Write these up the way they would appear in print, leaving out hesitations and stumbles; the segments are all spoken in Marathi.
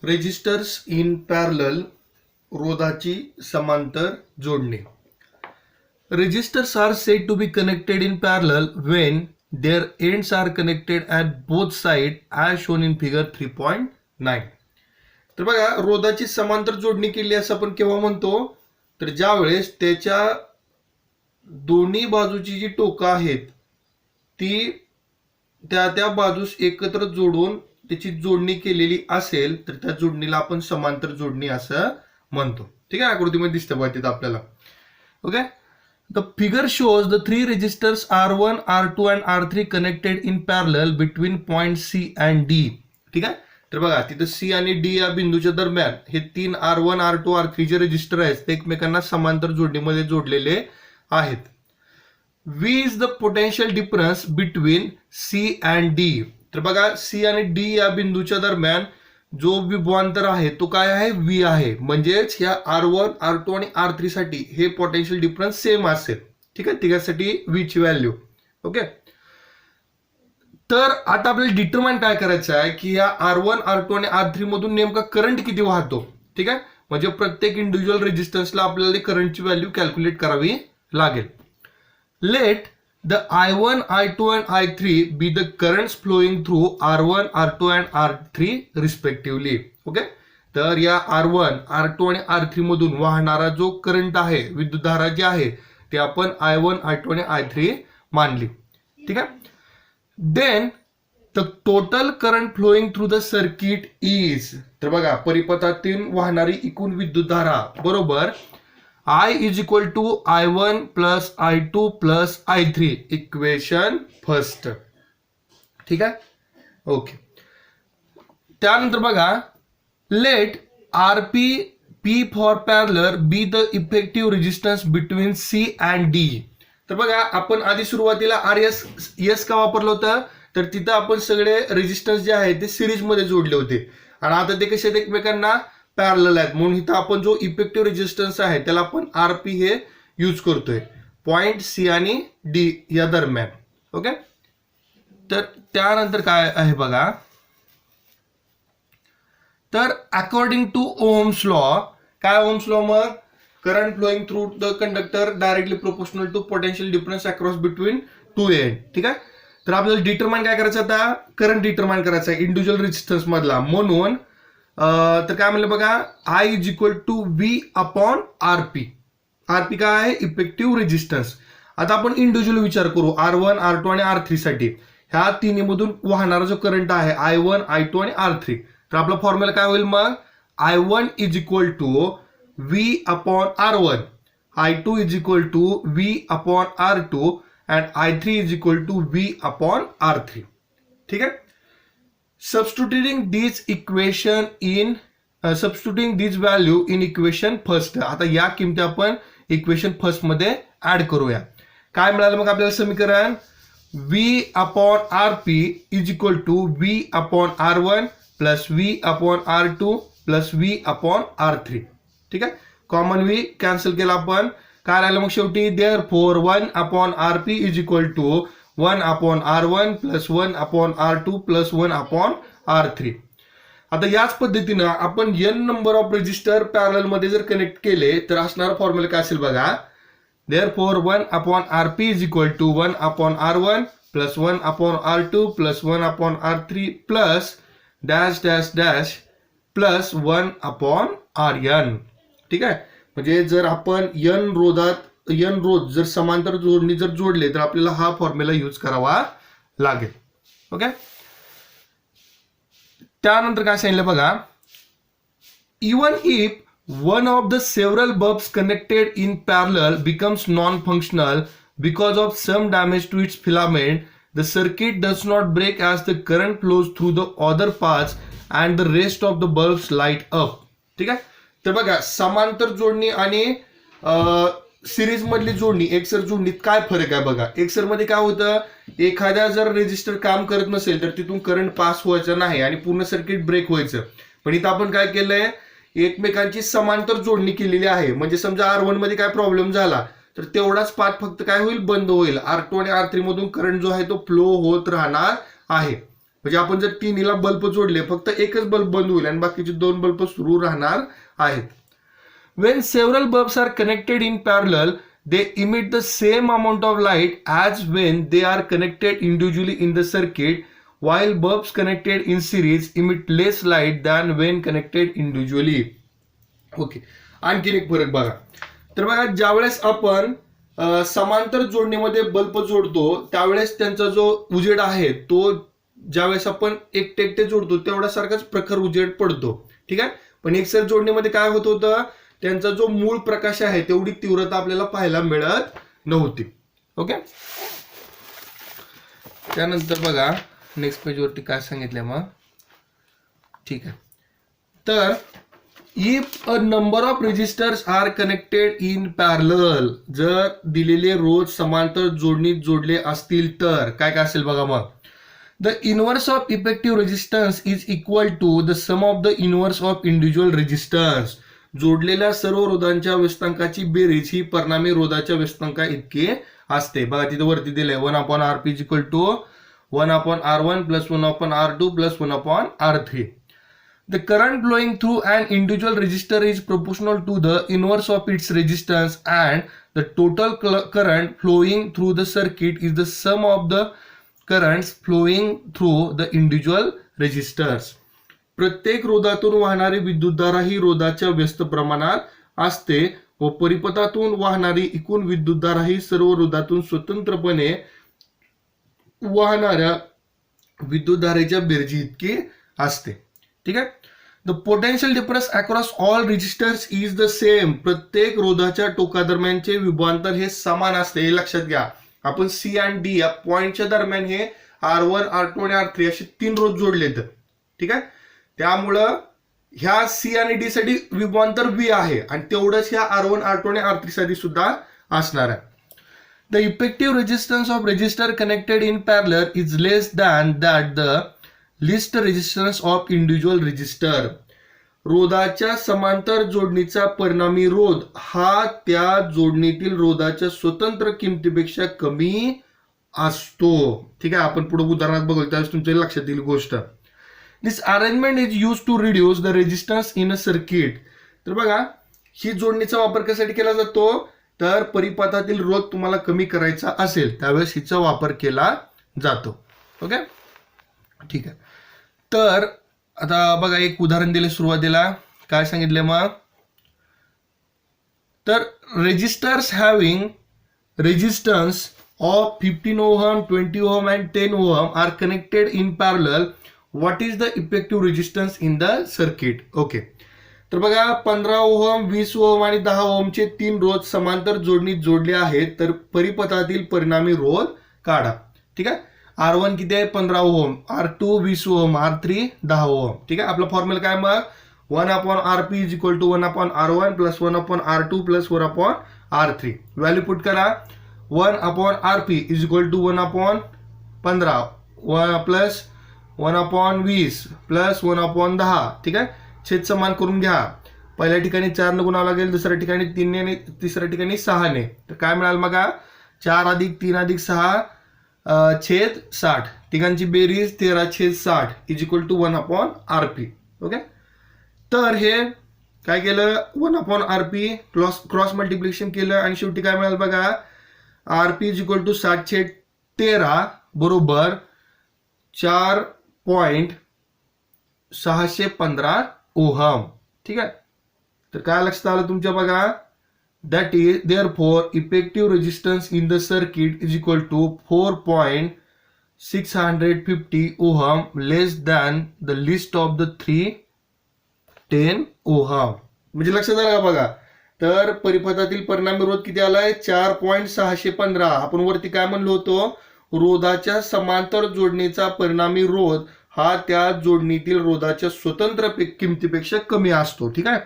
रेजिस्टर्स इन पॅरलल, रोधाची समांतर जोडणी. Resistors are said to be connected in parallel when their ends are connected at both sides as shown in figure 3.9. तर बघा, रोधाची समांतर जोडणी केली असं आपण केव्हा म्हणतो, तर ज्या वेळेस त्याच्या दोन्ही बाजूची जी टोकं आहेत ती त्या बाजूस एकत्र जोडून त्याची जोडणी केलेली असेल तर त्या जोडणीला आपण समांतर जोडणी असं म्हणतो. ठीक आहे, आकृतीमध्ये दिसतं पाहिजे आपल्याला. Okay, the figure shows the three resistors R1, R2 and R3 connected in parallel between point C and D. ठीक आहे, तर बघा तिथं C आणि D या बिंदूच्या दरम्यान हे तीन R1, R2, R3 जे रेजिस्टर आहेत ते एकमेकांना समांतर जोडणीमध्ये जोडलेले आहेत. V is the potential difference between C and D. तर बघा, C आणि D या बिंदूच्या दरम्यान जो विभवांतर आहे तो काय आहे, V आहे. म्हणजेच ह्या R1, R2 आणि R3 साठी हे पोटेन्शियल डिफरन्स सेम असेल. ठीक आहे, तिघांसाठी V ची व्हॅल्यू. ओके, तर आता आपल्याला डिटरमाइन काय करायचं आहे की या R1, R2 आणि R3 मधून नेमका करंट किती वाहतो. ठीक आहे, म्हणजे प्रत्येक इंडिव्हिज्युअल रेजिस्टन्सला आपल्याला करंटची व्हॅल्यू कॅल्क्युलेट करावी लागेल. Let the I1, I2 and I3 be the currents flowing through R1, R2 and R3 respectively. Okay, तर या R1, R2 आणि R3 मधून वाहणारा जो करंट आहे, विद्युतधारा जी आहे ते आपण I1, I2 आणि I3 मानली. ठीक आहे, then the total current flowing through the circuit is, तर बघा परिपथातून वाहणारी एकूण विद्युतधारा बरोबर I is equal to I1 plus I2 plus I3, equation first. ठीक आहे, ओके. त्यानंतर बघा, let RP P for parallel be the effective resistance between C and D. तर बघा, आपण आधी सुरुवातीला RS का वापरलं होतं, तर तिथं आपण सगळे रेजिस्टन्स जे आहेत ते सिरीज मध्ये जोडले होते आणि आता ते कसे एकमेकांना पॅरलल आहेत, म्हणून इथं आपण जो इफेक्टिव्ह रेजिस्टन्स आहे त्याला आपण RP हे यूज करतोय पॉइंट C आणि D या दरम्यान. ओके, तर त्यानंतर काय आहे बघा, तर अकॉर्डिंग टू ओहम्स लॉ, काय ओहम्स लॉ, मग current flowing through the conductor directly proportional to potential difference across between two end. ठीक आहे, तर आपल्याला डिटरमाइन काय करायचं, आता करंट डिटरमाइन करायचं आहे इंडिव्हिज्युअल रेजिस्टन्स मधला. म्हणून तर काय म्हणलं बघा, I is equal to V upon RP. RP काय आहे, इफेक्टिव्ह रेजिस्टन्स. आता आपण इंडिव्हिज्युअल विचार करू R1, R2 आणि R3 साठी. ह्या तिन्ही मधून वाहणारा जो करंट आहे I1, I2 आणि R3, तर आपला फॉर्म्युला काय होईल मग, I1 is equal to V upon R1, I2 is equal to V upon R2 and I3 is equal to V upon R3. ठीक आहे, substituting these value in equation first. आता या किमती आपण इक्वेशन फर्स्ट मध्ये ऍड करूया. काय मिळालं मग आपल्याला समीकरण, V upon RP is equal to V upon R1 plus V upon R2 plus V upon R3. ठीक आहे, कॉमन V कॅन्सल केला आपण, काय राहिलं मग शेवटी, therefore 1 upon RP is equal to 1 upon R1 plus 1 upon R2 plus 1 upon R3. आता याच पद्धतीनं आपण n number of resistor parallel मध्ये जर कनेक्ट केले तर असणारा फॉर्म्युला काय असेल बघा, therefore 1 upon RP is equal to 1 upon R1 plus 1 upon R2 plus 1 upon R3 plus dash dash dash plus 1 upon Rn. ठीक आहे, म्हणजे जर आपण n रोध जर समांतर जोडणी जर जोडले तर आपल्याला हा फॉर्म्युला यूज करावा लागेल. ओके, त्यानंतर काय सांगितलं बघा, even if one of the several bulbs connected in parallel becomes non functional because of some damage to its filament, the circuit does not break as the current flows through the other parts and the rest of the bulbs light up. ठीक आहे, तर बघा, समांतर जोडणी आणि सिरीज मधली जोडणी, एकसर जोडणीत काय फरक आहे बघा. एकसर मध्ये काय होतं, एखाद्या जर रेजिस्टर काम करत नसेल तर तिथून करंट पास व्हायचा नाही आणि पूर्ण सर्किट ब्रेक व्हायचं. पण इथं आपण काय केलंय, एकमेकांची समांतर जोडणी केलेली आहे. म्हणजे समजा R1 मध्ये काय प्रॉब्लेम झाला तर तेवढाच पाथ फक्त काय होईल, बंद होईल. R2 आणि R3 मधून करंट जो आहे तो फ्लो होत राहणार आहे. म्हणजे आपण जर तिन्हीला बल्ब जोडले फक्त एकच बल्ब बंद होईल आणि बाकीचे 2 बल्ब सुरू राहणार आहेत. When several bulbs are connected in parallel, they emit the same amount of light as when they are connected individually in the circuit, while bulbs connected in series emit less light than when connected individually. Okay, आणखीन एक फरक बघा. तर बघा, ज्यावेळेस आपण समांतर जोडणीमध्ये बल्ब जोडतो त्यावेळेस त्यांचा जो उजेड आहे तो ज्यावेळेस आपण एकटे एकटे जोडतो तेवढा सारखाच प्रखर उजेड पडतो. ठीक आहे. पण एकसर जोडणीमध्ये काय होत होतं, त्यांचा जो मूळ प्रकाश आहे तेवढी तीव्रता आपल्याला पाहायला मिळत नव्हती. ओके. त्यानंतर बघा नेक्स्ट पेज वरती काय सांगितलं मग. ठीक आहे. तर if a number of resistors are connected in parallel, जर दिलेले रोध समांतर जोडणीत जोडले असतील तर काय काय असेल बघा मग. The inverse of effective resistance is equal to the sum of the inverse of individual resistance. जोडलेल्या सर्व रोधांच्या व्यस्तांकाची बेरीज ही परिणामी रोधाच्या व्यस्तांका इतके असते. बघा तिथे वरती दिले 1/Rp is equal to 1/R1 plus 1/R2 plus 1/R3. The current flowing through an individual resistor is proportional to the inverse of its resistance, and the total current flowing through the circuit is the sum of the currents flowing through the individual resistors. प्रत्येक रोधातून वाहणारी विद्युतधारा ही रोधाच्या व्यस्त प्रमाणात असते व परिपथातून वाहणारी एकूण विद्युतधारा ही सर्व रोधातून स्वतंत्रपणे वाहणाऱ्या विद्युतधारेच्या बेरजी इतकी असते. ठीक आहे. The potential difference across all resistors is the same. प्रत्येक रोधाच्या टोकादरम्यानचे विभवांतर हे समान असते, हे लक्षात घ्या. आपण सी आणि डी या पॉइंटच्या दरम्यान हे R1, R2 आणि R3 असे 3 रोध जोडलेत. ठीक आहे. त्यामुळं ह्या सी आणि डी साठी विभवांतर V आहे आणि तेवढंच ह्या R1, R2 आणि R3 साठी सुद्धा असणार आहे. The effective resistance of resistor connected in parallel is less than that the least resistance of individual resistor. रोधाच्या समांतर जोडणीचा परिणामी रोध हा त्या जोडणीतील रोधाच्या स्वतंत्र किमतीपेक्षा कमी असतो. ठीक आहे. आपण पुढे उदाहरणात बघू त्यावेळेस तुमच्या लक्षात येईल गोष्ट. This arrangement is use to reduce the resistance in a circuit. तर बघा, ही जोडणीचा वापर कशासाठी केला जातो, तर परिपथातील रोध तुम्हाला कमी करायचा असेल त्यावेळेस हिचा वापर केला जातो. ओके. ठीक आहे. तर आता बघा एक उदाहरण दिले सुरुवातीला. काय सांगितले मग, तर resistors having resistance of 15 ohm, 20 ohm and 10 ohm are connected in parallel. What is the effective resistance in the circuit. Okay. तर बघा 15 ओहम, 20 ओहम आणि 10 ओहमचे 3 रोध समांतर जोडणीत जोडले आहेत. तर परिपथातील परिणामी रोध काढा. ठीक आहे. R1 किती आहे 15 ohm, R2 20 ohm, R3 10 ohm. ठीक आहे. आपला फॉर्म्युला काय मग 1/Rp is equal to 1/R1 plus 1/R2 plus 1/R3. Value put करा. 1/Rp is equal to 1/15 plus 1/20 plus 1/10. ठीक आहे. छेद समान करून घ्या. पहिल्या ठिकाणी 4 ने गुणावं लागेल, दुसऱ्या ठिकाणी 3 ने, तिसऱ्या ठिकाणी 6 ने. तर काय मिळाल बघा 4 + 3 + 6 छेद 60. तिघांची बेरीज 13/60 is equal to 1/Rp. Okay. तर हे काय केलं 1/Rp क्रॉस मल्टिप्लिकेशन केलं आणि शेवटी काय मिळालं बघा Rp इज इक्वल टू 60/13 बरोबर 4.615 ओहम. ठीक आहे. तर काय लक्षात आलं तुमच्या बघा, that is therefore effective resistance in the circuit is equal to 4.650 ohm less than the least of the 310 ohm. म्हणजे लक्षात आलं का बघा. तर परिपथातील परिणामी रोध किती आलाय 4.615. आपण वरती काय म्हणलो होतो, रोधाच्या समांतर जोडणीचा परिणामी रोध हा त्या जोडणीतील रोधाच्या स्वतंत्र किमतीपेक्षा कमी असतो. ठीक आहे.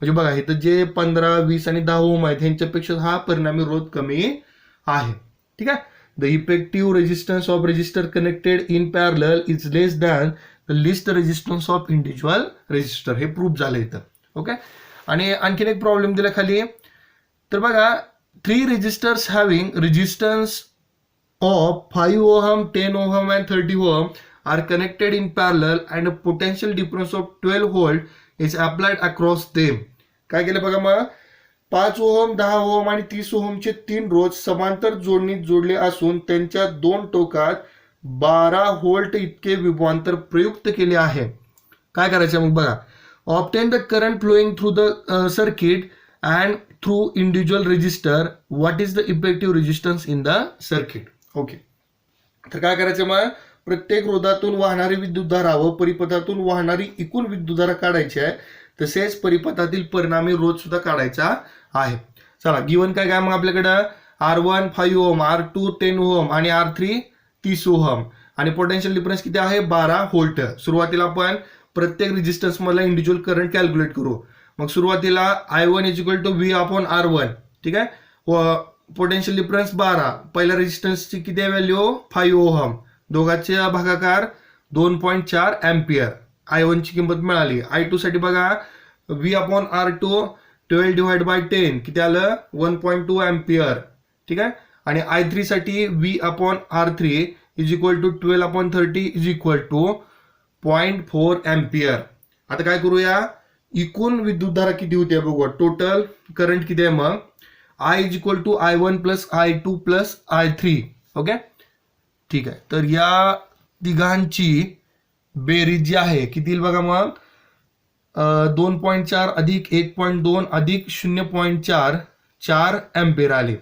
म्हणजे बघा इथं जे 15, 20 आणि 10 ओम आहेत ह्यांच्यापेक्षा हा परिणामी रोध कमी आहे. ठीक आहे. The effective resistance of resistor connected in parallel is less than the least resistance of individual resistor. हे प्रूफ झालं इथं. ओके. आणि आणखीन एक प्रॉब्लेम दिला खाली. तर बघा 3 resistors having resistance of 5 ohm, 10 ohm and 30 ohm are connected in parallel and a potential difference of 12 volt is applied across them. काय केलं बघा मग 5 ओहम 10 ओहम आणि 30 ओहमचे 3 रोध समांतर जोडणीत जोडले असून त्यांच्या दोन टोकात 12 व्होल्ट इतके विभवांतर प्रयुक्त केले आहे. काय करायचं मग बघा, obtain the current flowing through the circuit and through individual resistor. What is the effective resistance in the circuit. Okay, तर काय करायचं मग प्रत्येक रोधातून वाहणारी विद्युतधारा व परिपथातून वाहणारी एकूण विद्युतधारा काढायची आहे. तसेच परिपथातील परिणामी रोध सुद्धा काढायचा आहे. चला गिवन काय काय मग आपल्याकडं R1 5 ओहम, R2 10 ओहम आणि R3 30 ओहम आणि पोटेन्शियल डिफरन्स किती आहे 12 व्होल्ट. सुरुवातीला आपण प्रत्येक रेजिस्टन्स मधला इंडिव्हिज्युअल करंट कॅल्क्युलेट करू. मग सुरुवातीला I1 is equal to V/R1. ठीक आहे. पोटेन्शियल डिफरन्स 12, पहिल्या रेजिस्टन्सची किती आहे व्हॅल्यू 5 ओहम, दोघांचे भागाकार 2.4 अँपियर. I1 ची किंमत मिळाली. I2 साठी बघा V/R2 12 डिवाइड बाय 10 किती आलं 1.2 अँपियर. ठीक आहे. आणि I3 साठी V/R3 is equal to 12/30 is equal to 0.4 ampere. आता काय करूया, एकूण विद्युतधारा किती होते बघू. टोटल करंट किती आहे मग I is equal to I1 plus I2 plus I3. Okay, ठीक आहे. तर या तिघांची बेरीज जी आहे किती येईल बघा मग 2.4 अधिक 1.2 अधिक 0.4 4 अँपियर आले.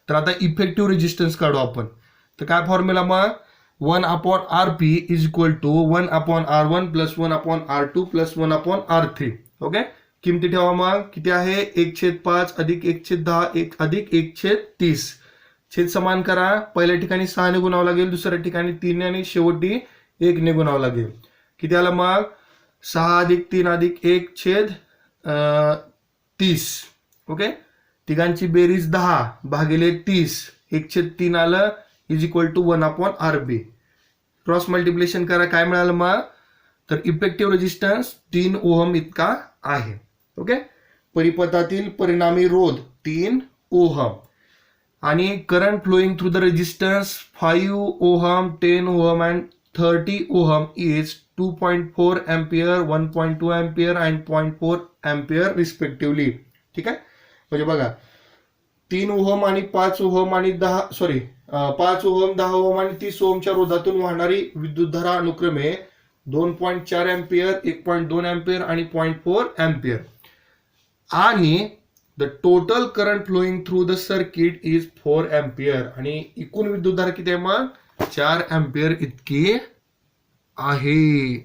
तर आता इफेक्टिव्ह रेजिस्टन्स काढू आपण. तर काय फॉर्म्युला मग 1/RP is equal to 1/R1 plus 1/R2 plus 1/R3. Okay, किमती ठेवा मग किती आहे 1/5 अधिक 1/10 1 अधिक 1/30. छेद समान करा. पहिल्या ठिकाणी 6 ने गुणावं लागेल, दुसऱ्या ठिकाणी 3 ने आणि शेवटी 1 ने गुणावं लागेल. किती आलं मग 6 अधिक 3 अधिक 1/30. ओके, तिघांची बेरीज 10 भागिले 30 1/3 आलं is equal to 1/RB. Cross multiplication करा, काय मिळालं मग तर इफेक्टिव्ह रेजिस्टन्स 3 ओहम इतका आहे. ओके, परिपथातील परिणामी रोध 3 ओहम आणि current flowing through the resistance 5 ohm 10 ohm and 30 ohm is 2.4 ampere 1.2 ampere and 0.4 ampere respectively. ठीक आहे. म्हणजे बघा 3 ओहम आणि 5 ओहम आणि 5 ओहम 10 ओहम आणि 30 ओहमच्या रोधातून वाहणारी विद्युतधारा अनुक्रमे 2.4 अँपियर 1.2 अँपियर आणि 0.4 अँपियर आणि the total current flowing through the circuit is 4 ampere आणि एकूण विद्युतधारा किती आहे मग 4 अँपियर इतकी आहे.